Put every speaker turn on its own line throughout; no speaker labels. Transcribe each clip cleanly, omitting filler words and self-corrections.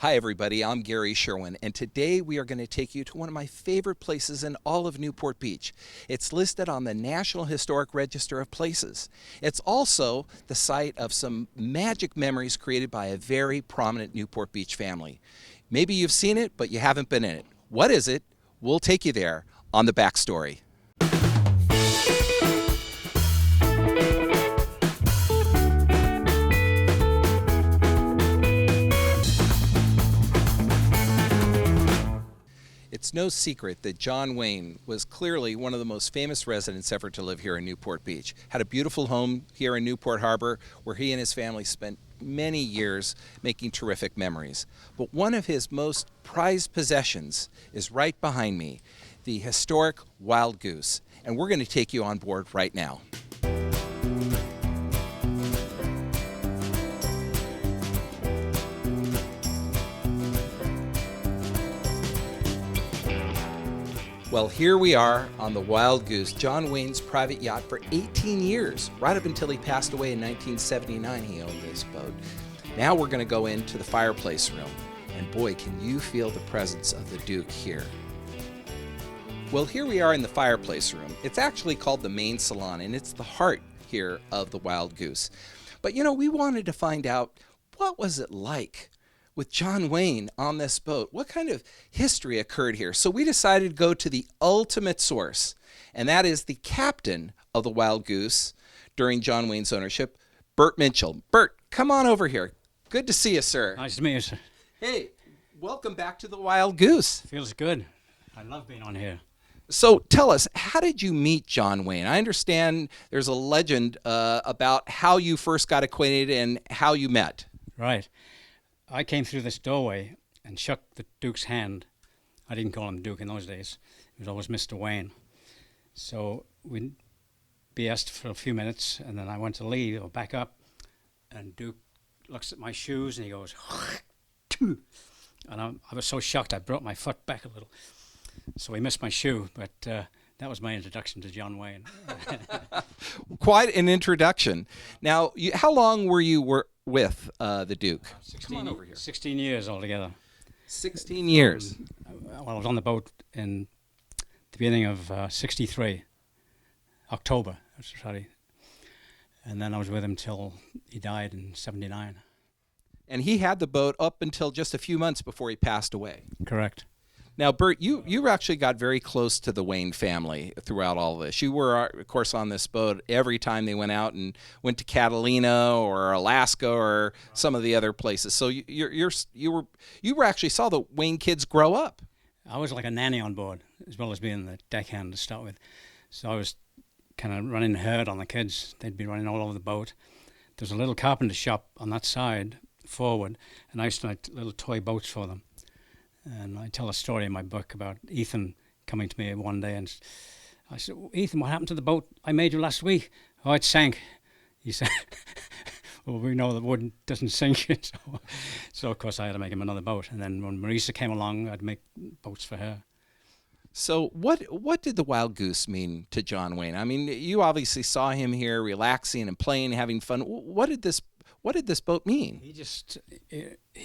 Hi, everybody. I'm Gary Sherwin, and today we are going to take you to one of my favorite places in all of Newport Beach. It's listed on the National Historic Register of Places. It's also the site of some magic memories created by a very prominent Newport Beach family. Maybe you've seen it, but you haven't been in it. What is it? We'll take you there on The Backstory. It's no secret that John Wayne was clearly one of the most famous residents ever to live here in Newport Beach. Had a beautiful home here in Newport Harbor where he and his family spent many years making terrific memories. But one of his most prized possessions is right behind me, the historic Wild Goose. And we're going to take you on board right now. Well, here we are on the Wild Goose, John Wayne's private yacht for 18 years. Right up until he passed away in 1979, he owned this boat. Now we're going to go into the fireplace room. And boy, can you feel the presence of the Duke here. Well, here we are in the fireplace room. It's actually called the main salon, and it's the heart here of the Wild Goose. But you know, we wanted to find out, what was it like with John Wayne on this boat? What kind of history occurred here? So we decided to go to the ultimate source, and that is the captain of the Wild Goose during John Wayne's ownership, Bert Mitchell. Bert, come on over here. Good to see you, sir.
Nice to meet you, sir.
Hey, welcome back to the Wild Goose.
Feels good. I love being on here.
So tell us, how did you meet John Wayne? I understand there's a legend about how you first got acquainted and how you met.
Right. I came through this doorway and shook the Duke's hand. I didn't call him Duke in those days. It was always Mr. Wayne. So we BS'd for a few minutes, and then I went to leave or back up, and Duke looks at my shoes and he goes, and I was so shocked I brought my foot back a little. So he missed my shoe, but that was my introduction to John Wayne.
Quite an introduction. Now, how long were you with the Duke?
16,
Come on over here.
16 years altogether.
16 years.
Well, I was on the boat in the beginning of 63, October, sorry. And then I was with him till he died in 79.
And he had the boat up until just a few months before he passed away.
Correct.
Now, Bert, you actually got very close to the Wayne family throughout all this. You were, of course, on this boat every time they went out and went to Catalina or Alaska or some of the other places. So you actually saw the Wayne kids grow up.
I was like a nanny on board, as well as being the deckhand to start with. So I was kind of running herd on the kids. They'd be running all over the boat. There's a little carpenter shop on that side forward, and I used to make little toy boats for them. And I tell a story in my book about Ethan coming to me one day, and I said, "Ethan, what happened to the boat I made you last week?" "Oh, it sank." He said, "Well, we know the wood doesn't sink." So of course I had to make him another boat. And then when Marisa came along, I'd make boats for her.
So what did the Wild Goose mean to John Wayne? I mean, you obviously saw him here relaxing and playing, having fun. What did this boat mean?
He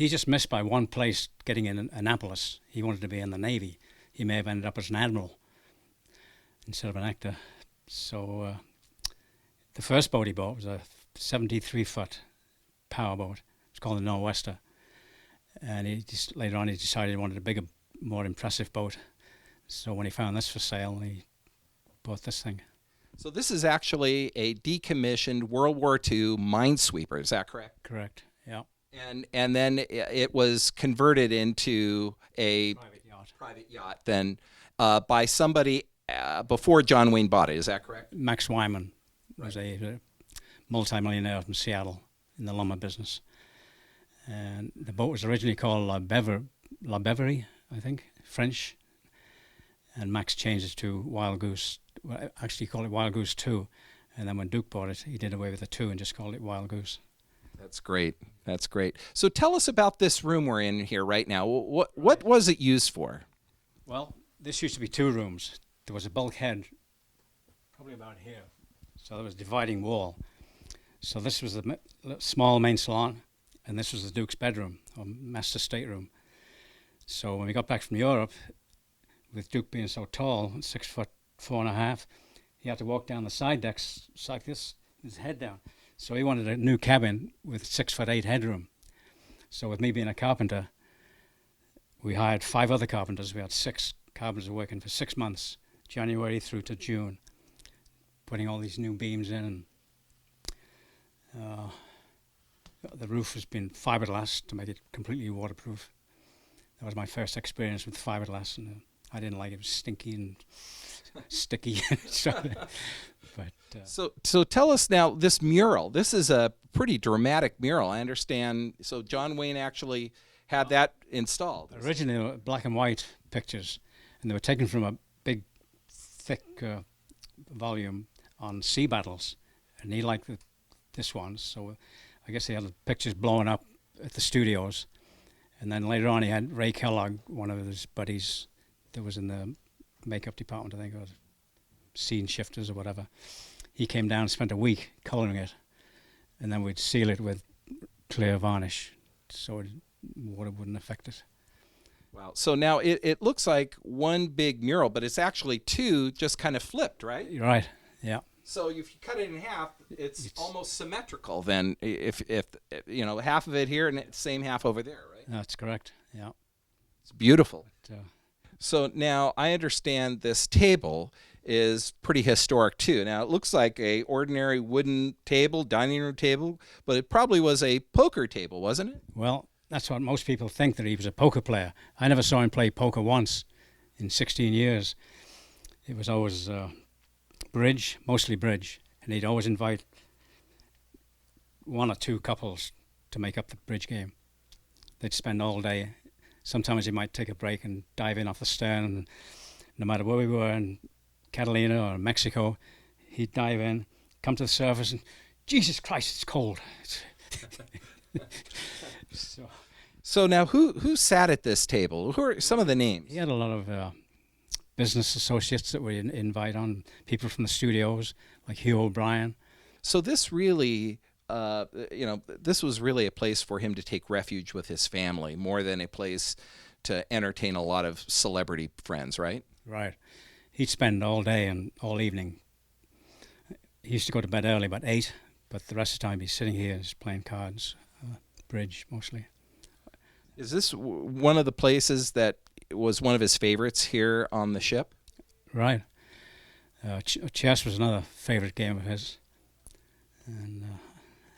just missed by one place getting in Annapolis. He wanted to be in the Navy. He may have ended up as an admiral instead of an actor. So the first boat he bought was a 73-foot power boat. It's called the Nor'Wester. And later on he decided he wanted a bigger, more impressive boat. So when he found this for sale, he bought this thing.
So this is actually a decommissioned World War II minesweeper. Is that correct?
Correct. Yeah.
And then it was converted into a private yacht then by somebody before John Wayne bought it. Is that correct?
Max Wyman was a multimillionaire from Seattle in the lumber business. And the boat was originally called La Beverie, I think, French. And Max changed it to Wild Goose. Well, actually called it Wild Goose 2. And then when Duke bought it, he did away with the 2 and just called it Wild Goose.
That's great. That's great. So tell us about this room we're in here right now. What was it used for?
Well, this used to be 2 rooms. There was a bulkhead probably about here. So there was a dividing wall. So this was the small main salon, and this was the Duke's bedroom, or master stateroom. So when we got back from Europe, with Duke being so tall, 6'4.5", he had to walk down the side decks like this, his head down. So he wanted a new cabin with 6'8" headroom. So with me being a carpenter, we hired 5 other carpenters. We had 6 carpenters working for 6 months, January through to June, putting all these new beams in. The roof has been fiberglass to make it completely waterproof. That was my first experience with fiberglass, and I didn't like it. It was stinky and sticky.
So tell us now, this mural. This is a pretty dramatic mural. I understand. So John Wayne actually had that installed.
Originally, they were black and white pictures, and they were taken from a big, thick volume on sea battles, and he liked this one. So I guess he had the pictures blowing up at the studios. And then later on, he had Ray Kellogg, one of his buddies that was in the makeup department, I think, or scene shifters or whatever. He came down and spent a week coloring it, and then we'd seal it with clear varnish so water wouldn't affect it.
Wow. So now it looks like one big mural, but it's actually 2 just kind of flipped, right?
You're right, yeah.
So if you cut it in half, it's almost symmetrical then, if you know, half of it here and the same half over there, right?
That's correct, yeah.
It's beautiful.
But,
so now I understand this table is pretty historic too. Now it looks like a ordinary wooden table, dining room table, but it probably was a poker table, wasn't it?
well, that's what most people think, that he was a poker player. I never saw him play poker once in 16 years. It was always bridge, mostly bridge, and he'd always invite 1 or 2 couples to make up the bridge game. They'd spend all day. Sometimes he might take a break and dive in off the stern, and no matter where we were in Catalina or Mexico, he'd dive in, come to the surface, and Jesus Christ, it's cold.
So now who sat at this table? Who are some of the names?
He had a lot of business associates that we invite on, people from the studios, like Hugh O'Brien.
So this really, this was really a place for him to take refuge with his family, more than a place to entertain a lot of celebrity friends, right?
Right. He'd spend all day and all evening. He used to go to bed early, about 8, but the rest of the time he's sitting here just playing cards, bridge mostly.
Is this one of the places that was one of his favorites here on the ship?
Right. Chess was another favorite game of his, and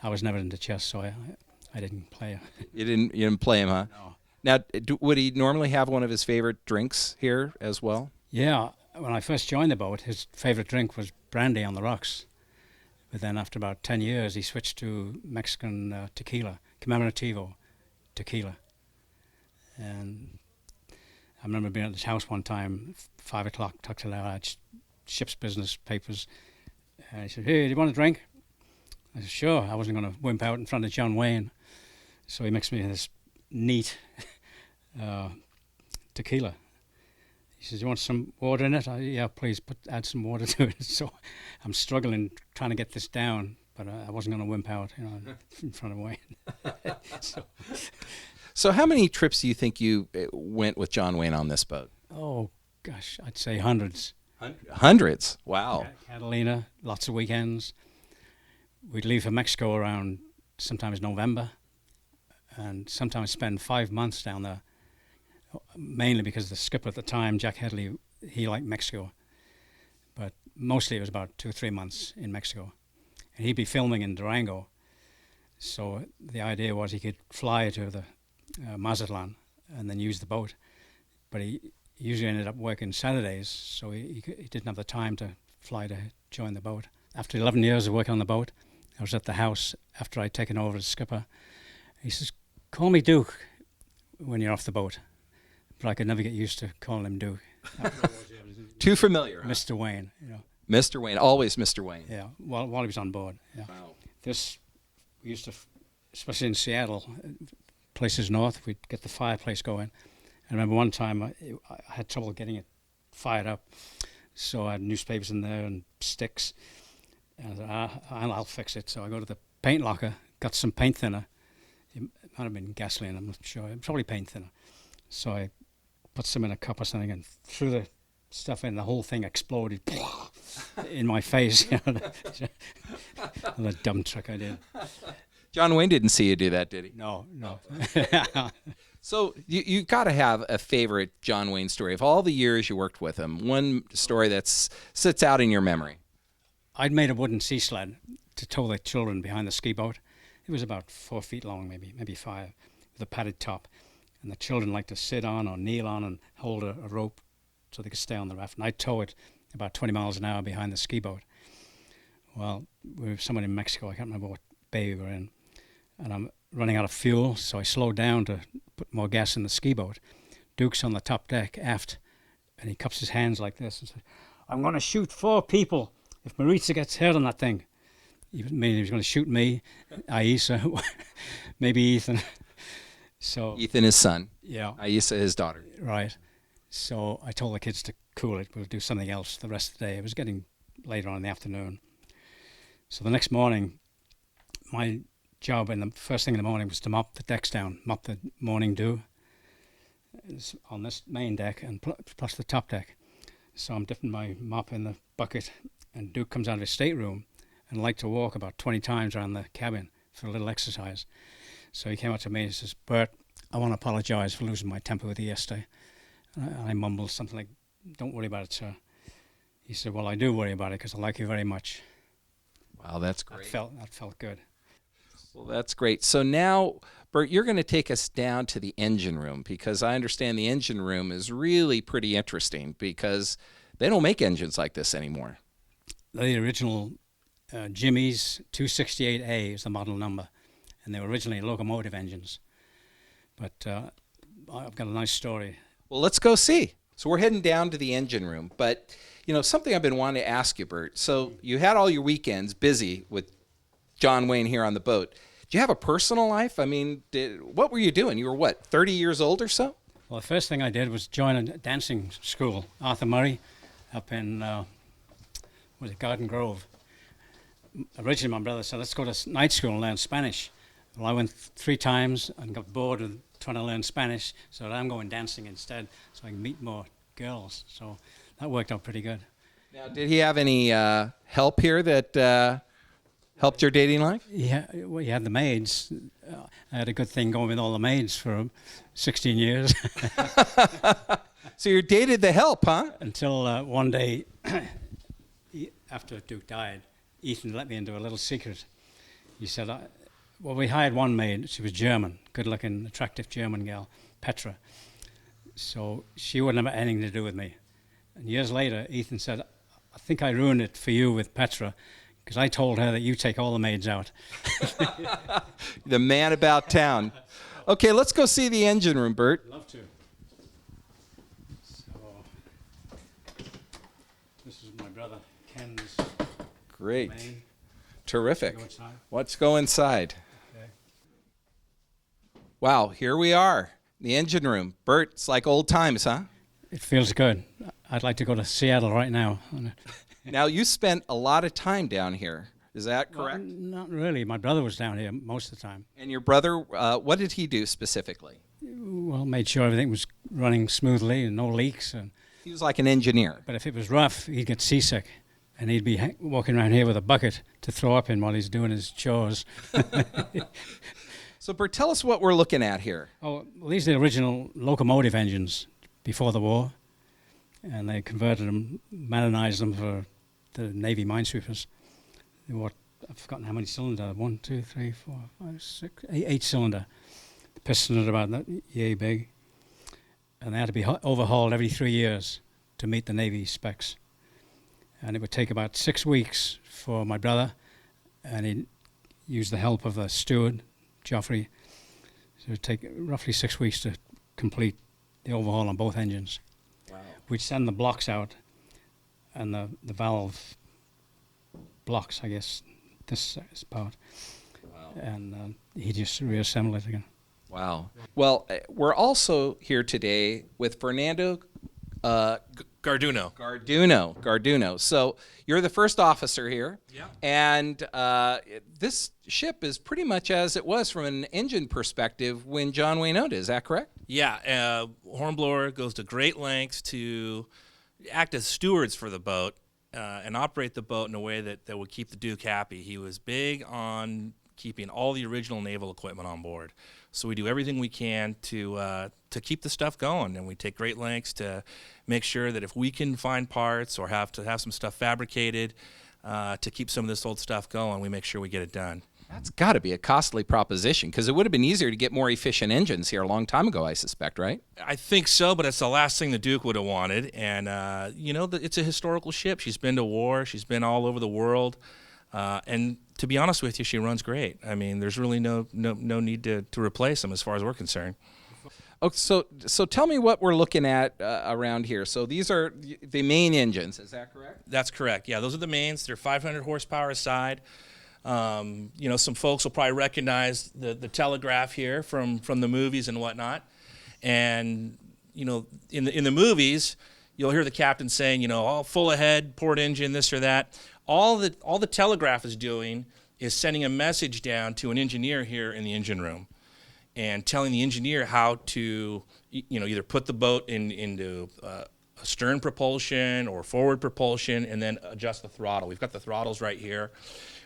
I was never into chess, so I didn't play.
You didn't play him, huh?
No.
Now, would he normally have one of his favorite drinks here as well?
Yeah. When I first joined the boat, his favorite drink was brandy on the rocks. But then after about 10 years, he switched to Mexican tequila, Commemorative tequila. And I remember being at his house one time, 5 o'clock, talked to I had ship's business papers. And he said, "Hey, do you want a drink?" I said, "Sure." I wasn't going to wimp out in front of John Wayne. So he mixed me this neat tequila. He says, "You want some water in it?" "Yeah, please add some water to it." So I'm struggling trying to get this down, but I wasn't going to wimp out, in front of Wayne.
So how many trips do you think you went with John Wayne on this boat?
Oh, gosh, I'd say hundreds.
Hundreds? Wow.
Catalina, lots of weekends. We'd leave for Mexico around sometimes November, and sometimes spend 5 months down there, mainly because the skipper at the time, Jack Headley, he liked Mexico. But mostly it was about 2 or 3 months in Mexico. And he'd be filming in Durango. So the idea was he could fly to the Mazatlan and then use the boat. But he usually ended up working Saturdays, so he didn't have the time to fly to join the boat. After 11 years of working on the boat, I was at the house after I'd taken over as skipper. He says, "Call me Duke when you're off the boat." But I could never get used to calling him Duke.
Too familiar, huh?
Mr. Wayne,
Mr. Wayne, always Mr. Wayne.
Yeah, while he was on board. Yeah.
Wow.
We used to, especially in Seattle, places north, we'd get the fireplace going. I remember one time I had trouble getting it fired up, so I had newspapers in there and sticks. And I thought, I'll fix it. So I go to the paint locker, got some paint thinner, might have been gasoline, I'm not sure. Probably paint thinner. So I put some in a cup or something and threw the stuff in. The whole thing exploded in my face. The dumb trick I did.
John Wayne didn't see you do that, did he?
No.
So you got to have a favorite John Wayne story. Of all the years you worked with him, one story that sits out in your memory.
I'd made a wooden sea sled to tow the children behind the ski boat. It was about 4 feet long, maybe 5, with a padded top. And the children liked to sit on or kneel on and hold a rope so they could stay on the raft. And I'd tow it about 20 miles an hour behind the ski boat. Well, we were somewhere in Mexico. I can't remember what bay we were in. And I'm running out of fuel, so I slowed down to put more gas in the ski boat. Duke's on the top deck, aft, and he cups his hands like this and says, "I'm going to shoot 4 people if Maritza gets hurt on that thing." He was going to shoot me, Aisa, maybe Ethan. So
Ethan, his son.
Yeah.
Aisa, his daughter.
Right. So I told the kids to cool it. We'll do something else the rest of the day. It was getting later on in the afternoon. So the next morning, my job in the first thing in the morning was to mop the decks down, mop the morning dew on this main deck and plus the top deck. So I'm dipping my mop in the bucket, and Duke comes out of his stateroom and liked to walk about 20 times around the cabin for a little exercise. So he came up to me and says, "Bert, I want to apologize for losing my temper with you yesterday." And I mumbled something like, "Don't worry about it, sir." He said, "Well, I do worry about it because I like you very much."
Wow, that's great.
That felt good.
Well, that's great. So now, Bert, you're going to take us down to the engine room, because I understand the engine room is really pretty interesting because they don't make engines like this anymore.
The original Jimmy's 268A is the model number, and they were originally locomotive engines. But I've got a nice story.
Well, let's go see. So we're heading down to the engine room. But, something I've been wanting to ask you, Bert. So you had all your weekends busy with John Wayne here on the boat. Do you have a personal life? I mean, what were you doing? You were, 30 years old or so?
Well, the first thing I did was join a dancing school, Arthur Murray, up in, Garden Grove. Originally, my brother said, "Let's go to night school and learn Spanish." Well, I went 3 times and got bored with trying to learn Spanish, so I'm going dancing instead so I can meet more girls. So that worked out pretty good.
Now, did he have any help here that helped your dating life?
Yeah, well, you had the maids. I had a good thing going with all the maids for 16 years.
So you dated the help, huh?
Until one day, after Duke died, Ethan let me into a little secret. He said, we hired one maid. She was German, good-looking, attractive German gal, Petra. So she wouldn't have anything to do with me. And years later, Ethan said, "I think I ruined it for you with Petra, because I told her that you take all the maids out."
The man about town. Okay, let's go see the engine room, Bert.
Love to. So, this is my brother Ken's
Great.
main.
Terrific.
Go inside.
Let's go inside.
Okay.
Wow, here we are, the engine room. Bert, it's like old times, huh?
It feels good. I'd like to go to Seattle right now.
Now, you spent a lot of time down here. Is that correct?
Well, not really. My brother was down here most of the time.
And your brother, what did he do specifically?
Well, made sure everything was running smoothly and no leaks.
He was like an engineer.
But if it was rough, he'd get seasick. And he'd be walking around here with a bucket to throw up in while he's doing his chores.
So, Bert, tell us what we're looking at here.
Oh, well, these are the original locomotive engines before the war. And they converted them, modernized them for the Navy minesweepers. They were, I've forgotten how many cylinders. 1, 2, 3, 4, 5, 6, 8 cylinder. The piston is about that yay big. And they had to be overhauled every 3 years to meet the Navy specs. And it would take about 6 weeks for my brother, and he'd use the help of the steward, Joffrey. So it would take roughly 6 weeks to complete the overhaul on both engines.
Wow.
We'd send the blocks out, and the valve blocks, I guess, this part.
Wow.
And he just reassembled it again.
Wow. Well, we're also here today with Fernando Garduno. So you're the first officer here.
Yeah.
And this ship is pretty much as it was from an engine perspective when John Wayne owned it. Is that correct?
Yeah. Hornblower goes to great lengths to act as stewards for the boat and operate the boat in a way that would keep the Duke happy. He was big on keeping all the original naval equipment on board. So we do everything we can to keep the stuff going, and we take great lengths to make sure that if we can find parts or have to have some stuff fabricated to keep some of this old stuff going, we make sure we get it done.
That's got to be a costly proposition, because it would have been easier to get more efficient engines here a long time ago, I suspect, right?
I think so, but it's the last thing the Duke would have wanted. And, it's a historical ship. She's been to war. She's been all over the world. And to be honest with you, she runs great. I mean, there's really no need to replace them as far as we're concerned.
Okay, so tell me what we're looking at around here. So these are the main engines, is that correct?
That's correct. Yeah, those are the mains. They're 500 horsepower aside. Some folks will probably recognize the telegraph here from the movies and whatnot. And, in the movies, you'll hear the captain saying, all full ahead, port engine, this or that. All the telegraph is doing is sending a message down to an engineer here in the engine room and telling the engineer how to, either put the boat into a stern propulsion or forward propulsion and then adjust the throttle. We've got the throttles right here.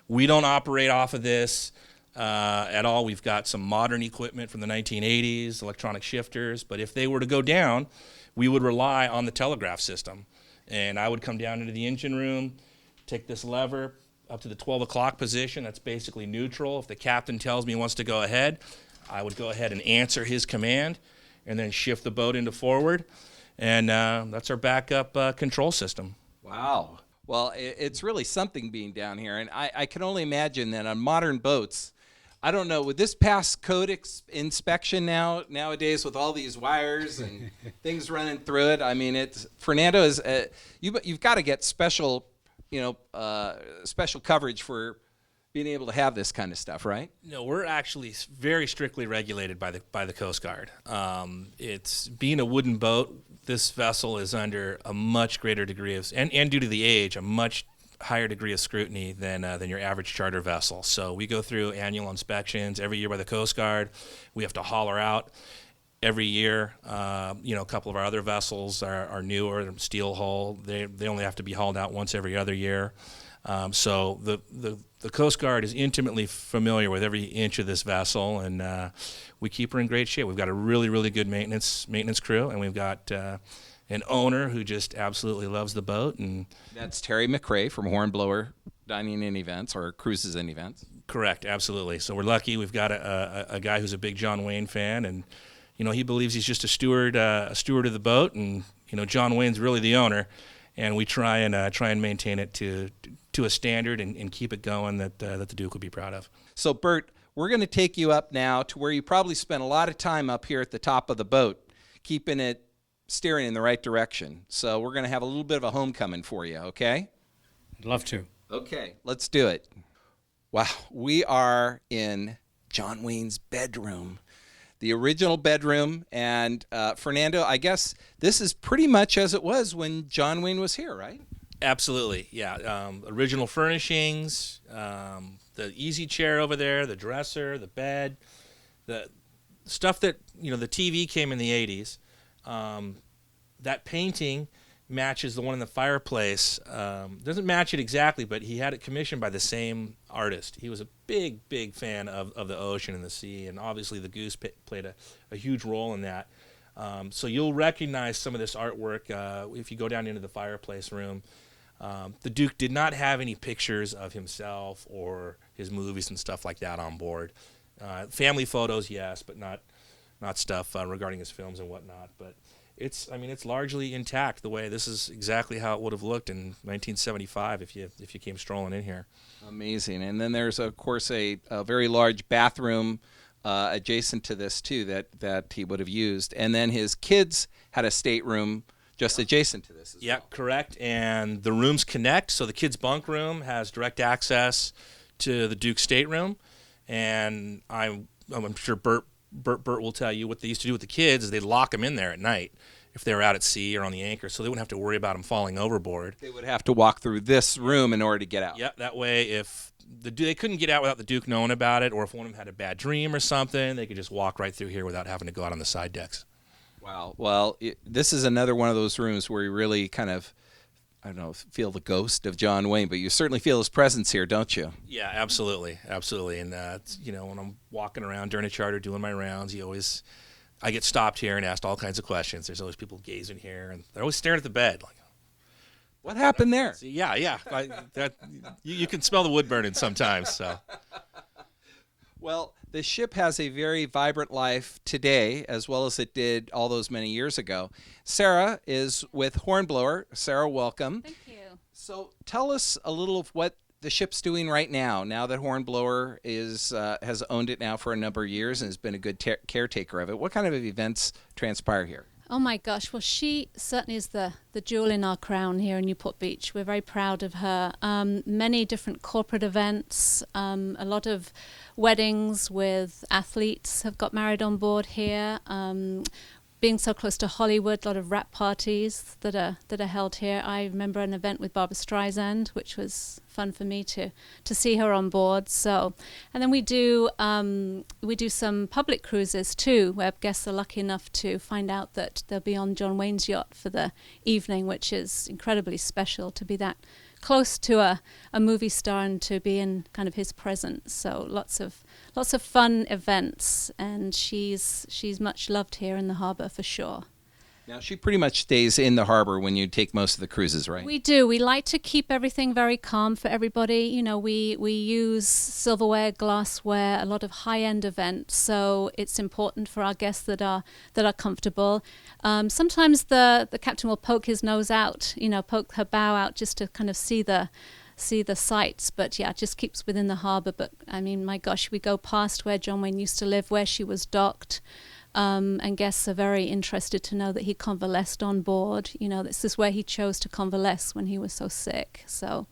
We don't operate off of this at all. We've got some modern equipment from the 1980s, electronic shifters, but if they were to go down, we would rely on the telegraph system. And I would come down into the engine room, take this lever up to the 12 o'clock position. That's basically neutral. If the captain tells me he wants to go ahead, I would go ahead and answer his command and then shift the boat into forward. And that's our backup control system.
Wow. Well, it's really something being down here. And I can only imagine that on modern boats, I don't know, would this pass code inspection nowadays with all these wires and things running through it? I mean, Fernando is you've got to get special coverage for being able to have this kind of stuff, right?
No, we're actually very strictly regulated by the Coast Guard. It's being a wooden boat. This vessel is under a much greater degree of, and due to the age, a much higher degree of scrutiny than your average charter vessel. So we go through annual inspections every year by the Coast Guard. We have to haul her out every year. A couple of our other vessels are newer, steel hull. They only have to be hauled out once every other year. So the Coast Guard is intimately familiar with every inch of this vessel, and we keep her in great shape. We've got a really, really good maintenance crew, and we've got an owner who just absolutely loves the boat. And
that's Terry McRae from Hornblower Dining and Events, or Cruises and Events.
Correct, absolutely. So we're lucky. We've got a guy who's a big John Wayne fan, and he believes he's just a steward of the boat, and John Wayne's really the owner, and we try and maintain it to a standard and keep it going that the Duke would be proud of.
So Bert, we're going to take you up now to where you probably spent a lot of time up here at the top of the boat, keeping it steering in the right direction. So we're going to have a little bit of a homecoming for you, okay?
I'd love to.
Okay, let's do it. Wow, we are in John Wayne's bedroom, the original bedroom. And Fernando, I guess this is pretty much as it was when John Wayne was here, right?
Absolutely, yeah. Original furnishings, the easy chair over there, the dresser, the bed, the stuff that, the TV came in the 80s. That painting matches the one in the fireplace. Doesn't match it exactly, but he had it commissioned by the same artist. He was a big, big fan of the ocean and the sea, and obviously the Goose played a huge role in that. So you'll recognize some of this artwork if you go down into the fireplace room. The Duke did not have any pictures of himself or his movies and stuff like that on board. Family photos, yes, but not stuff regarding his films and whatnot. But it's largely intact. The way this is exactly how it would have looked in 1975 if you came strolling in here.
Amazing. And then there's of course a very large bathroom adjacent to this too that he would have used. And then his kids had a stateroom just adjacent to this as well.
Correct. And the rooms connect, so the kids' bunk room has direct access to the Duke's stateroom. And I'm sure Bert will tell you what they used to do with the kids is they'd lock them in there at night if they were out at sea or on the anchor, so they wouldn't have to worry about them falling overboard.
They would have to walk through this room in order to get out.
Yeah, that way if they couldn't get out without the Duke knowing about it, or if one of them had a bad dream or something, they could just walk right through here without having to go out on the side decks.
Wow. Well, this is another one of those rooms where you really kind of, I don't know, feel the ghost of John Wayne, but you certainly feel his presence here, don't you?
Yeah, absolutely, absolutely. And when I'm walking around during a charter doing my rounds, I get stopped here and asked all kinds of questions. There's always people gazing here, and they're always staring at the bed, like,
what happened there?
Yeah. You can smell the wood burning sometimes. So.
Well, the ship has a very vibrant life today, as well as it did all those many years ago. Sarah is with Hornblower. Sarah, welcome.
Thank you.
So tell us a little of what the ship's doing right now that Hornblower has owned it now for a number of years and has been a good caretaker of it. What kind of events transpire here?
Oh my gosh, well she certainly is the jewel in our crown here in Newport Beach. We're very proud of her. Many different corporate events, a lot of weddings with athletes have got married on board here. Being so close to Hollywood, a lot of rap parties that are held here. I remember an event with Barbra Streisand, which was fun for me to see her on board. So, and then we do some public cruises too, where guests are lucky enough to find out that they'll be on John Wayne's yacht for the evening, which is incredibly special to be that close to a movie star and to be in kind of his presence. So lots of fun events, and she's much loved here in the harbor for sure.
Now, she pretty much stays in the harbor when you take most of the cruises, right?
We do. We like to keep everything very calm for everybody. You know, we use silverware, glassware, a lot of high-end events, so it's important for our guests that are comfortable. Sometimes the captain will poke his nose out, poke her bow out just to kind of see the sights, but yeah, it just keeps within the harbor. But I mean, my gosh, we go past where John Wayne used to live, where she was docked. And guests are very interested to know that he convalesced on board. This is where he chose to convalesce when he was so sick. So,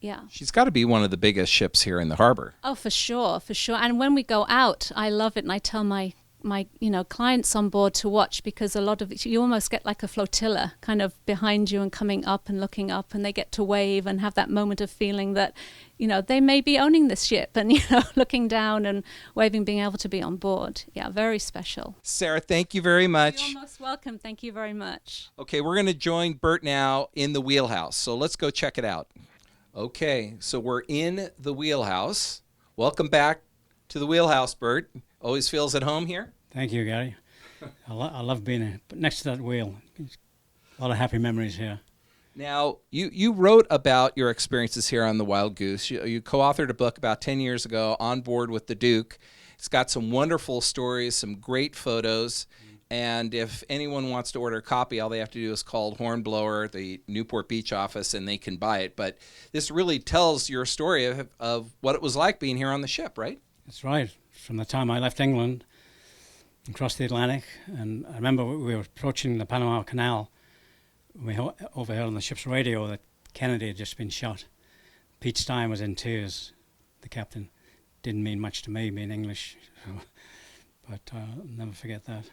yeah.
She's got to be one of the biggest ships here in the harbor.
Oh, for sure. And when we go out, I love it, and I tell my clients on board to watch, because a lot of it, you almost get like a flotilla kind of behind you and coming up and looking up, and they get to wave and have that moment of feeling that, they may be owning this ship and, looking down and waving, being able to be on board. Yeah, very special.
Sarah, thank you very much.
You're most welcome. Thank you very much.
Okay, we're going to join Bert now in the wheelhouse. So let's go check it out. Okay, so we're in the wheelhouse. Welcome back to the wheelhouse, Bert. Always feels at home here?
Thank you, Gary. I love being next to that wheel. A lot of happy memories here.
Now, you wrote about your experiences here on the Wild Goose. You co-authored a book about 10 years ago, On Board with the Duke. It's got some wonderful stories, some great photos. And if anyone wants to order a copy, all they have to do is call Hornblower, the Newport Beach office, and they can buy it. But this really tells your story of what it was like being here on the ship, right?
That's right. From the time I left England and crossed the Atlantic, and I remember we were approaching the Panama Canal. We overheard on the ship's radio that Kennedy had just been shot. Pete Stein was in tears. The captain. Didn't mean much to me, being English, but I'll never forget that.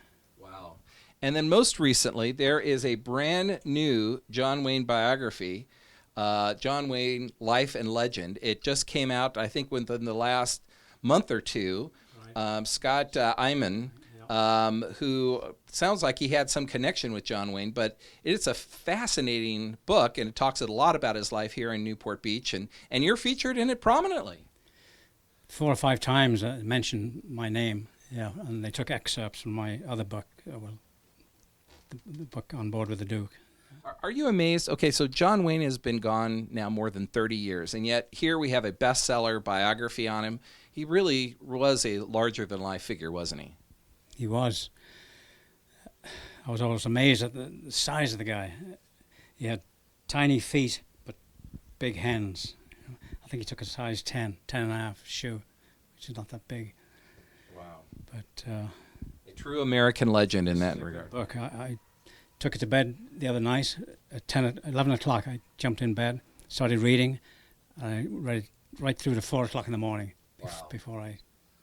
Wow. And then most recently, there is a brand new John Wayne biography, John Wayne, Life and Legend. It just came out, I think, within the last month or two. Right. Scott Iman, who sounds like he had some connection with John Wayne, but it's a fascinating book, and it talks a lot about his life here in Newport Beach, and you're featured in it prominently.
4 or 5 times I mentioned my name, yeah, and they took excerpts from my other book, the book On Board with the Duke.
Are you amazed? Okay, so John Wayne has been gone now more than 30 years, and yet here we have a bestseller biography on him. He really was a larger-than-life figure, wasn't he?
He was. I was always amazed at the size of the guy. He had tiny feet, but big hands. I think he took a size 10 and a half shoe, which is not that big.
Wow.
But
a true American legend in that regard.
Book. I took it to bed the other night at 11 o'clock. I jumped in bed, started reading, and I read it right through to 4 o'clock in the morning. Wow. Before I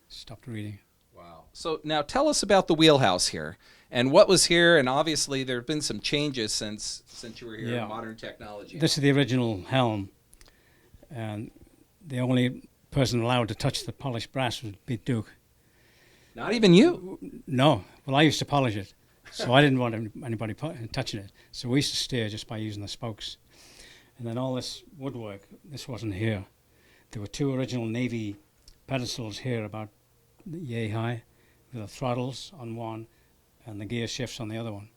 stopped reading.
Wow. So now tell us about the wheelhouse here. And what was here, and obviously there have been some changes since you were here in modern technology.
This is the original helm, and the only person allowed to touch the polished brass would be Duke.
Not even you?
No. Well, I used to polish it, so I didn't want anybody touching it. So we used to steer just by using the spokes. And then all this woodwork, this wasn't here. There were 2 original Navy pedestals here about yay high, with the throttles on one and the gear shifts on the other one.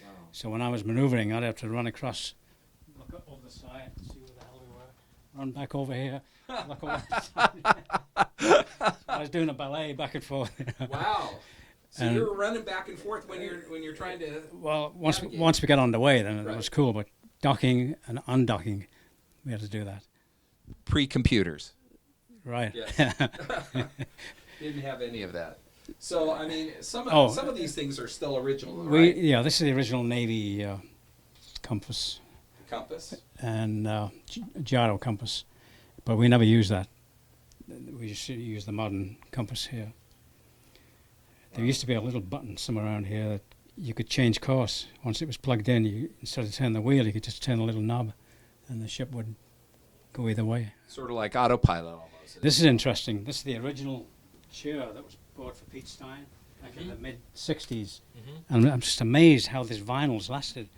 Wow. So when I was maneuvering, I'd have to run across, look up over the side, see where the hell we were, run back over here, look over the side. I was doing a ballet back and forth.
Wow. So you were running back and forth when you're trying to.
Well, once we got on the way, then it was cool. But docking and undocking, we had to do that.
Pre-computers.
Right.
Yes. Didn't have any of that. So I mean, some of these things are still original, right?
Yeah, this is the original Navy compass.
Compass.
And gyro compass, but we never used that. We just use the modern compass here. There used to be a little button somewhere around here that you could change course. Once it was plugged in, instead of turning the wheel, you could just turn the little knob, and the ship would go either way.
Sort of like autopilot almost.
This is interesting. This is the original chair that was bought for Pete Stein back in the mid-'60s. And I'm just amazed how this vinyl's lasted.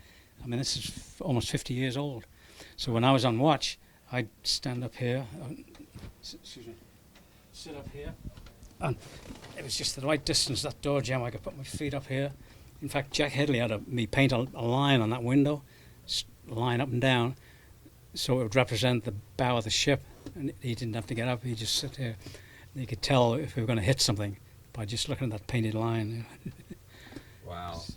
I mean, this is almost 50 years old. So when I was on watch, I'd stand up here, sit up here, and it was just the right distance, that door jamb. I could put my feet up here. In fact, Jack Headley had me paint a line on that window, line up and down, so it would represent the bow of the ship, and he didn't have to get up, he'd just sit here. And you could tell if we were going to hit something by just looking at that painted line.
Wow. So,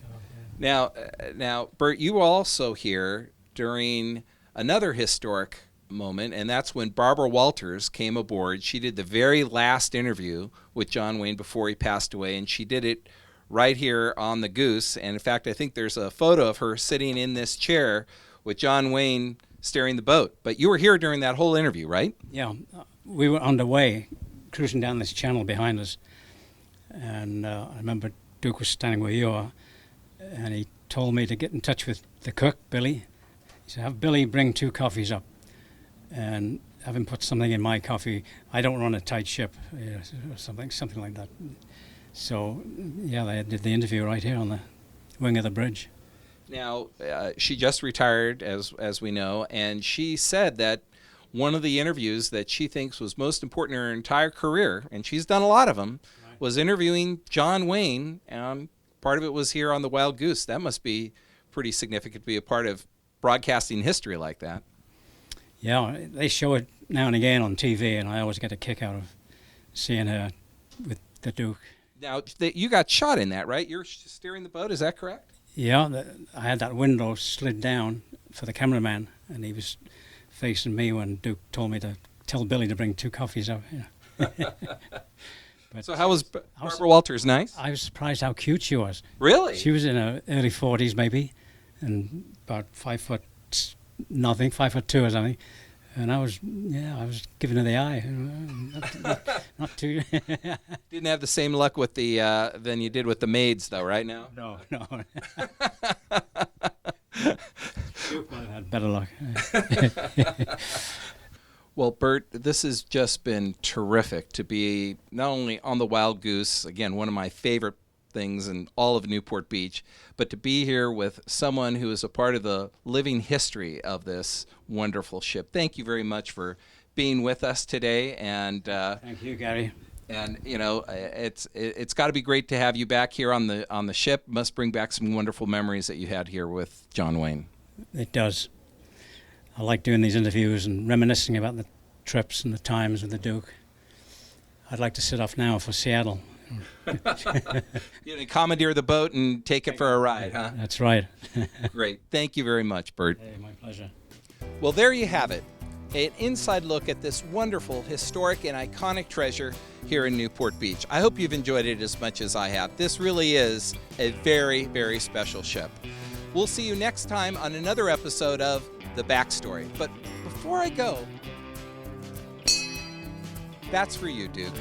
yeah. Now, Bert, you were also here during another historic moment, and that's when Barbara Walters came aboard. She did the very last interview with John Wayne before he passed away, and she did it right here on the Goose. And in fact, I think there's a photo of her sitting in this chair with John Wayne steering the boat. But you were here during that whole interview, right?
Yeah. We were underway, cruising down this channel behind us. And I remember Duke was standing where you are, and he told me to get in touch with the cook, Billy. He said, have Billy bring 2 coffees up and have him put something in my coffee. I don't run a tight ship, or something like that. So, yeah, they did the interview right here on the wing of the bridge.
Now, she just retired, as we know, and she said that one of the interviews that she thinks was most important in her entire career, and she's done a lot of them, was interviewing John Wayne, and part of it was here on the Wild Goose. That must be pretty significant to be a part of broadcasting history like that.
Yeah, they show it now and again on TV, and I always get a kick out of seeing her with the Duke.
Now, you got shot in that, right? You're steering the boat, is that correct?
Yeah, I had that window slid down for the cameraman, and he was facing me when Duke told me to tell Billy to bring 2 coffees up. Yeah.
So how was Barbara Walters? Nice?
I was surprised how cute she was.
Really?
She was in her early 40s maybe, and about 5'2" or something. And I was giving her the eye. Not too.
Didn't have the same luck with the than you did with the maids, though, right now?
No. Duke might have had better luck.
Well, Bert, this has just been terrific to be not only on the Wild Goose, again, one of my favorite things in all of Newport Beach, but to be here with someone who is a part of the living history of this wonderful ship. Thank you very much for being with us today. And
thank you, Gary.
And you know, it's got to be great to have you back here on the ship. Must bring back some wonderful memories that you had here with John Wayne.
It does. I like doing these interviews and reminiscing about the trips and the times with the Duke. I'd like to sit off now for Seattle.
You know, commandeer the boat and take it for a ride, huh?
That's right.
Great. Thank you very much, Bert.
Hey, my pleasure.
Well, there you have it. An inside look at this wonderful, historic, and iconic treasure here in Newport Beach. I hope you've enjoyed it as much as I have. This really is a very, very special ship. We'll see you next time on another episode of The Backstory. But before I go, that's for you, Duke.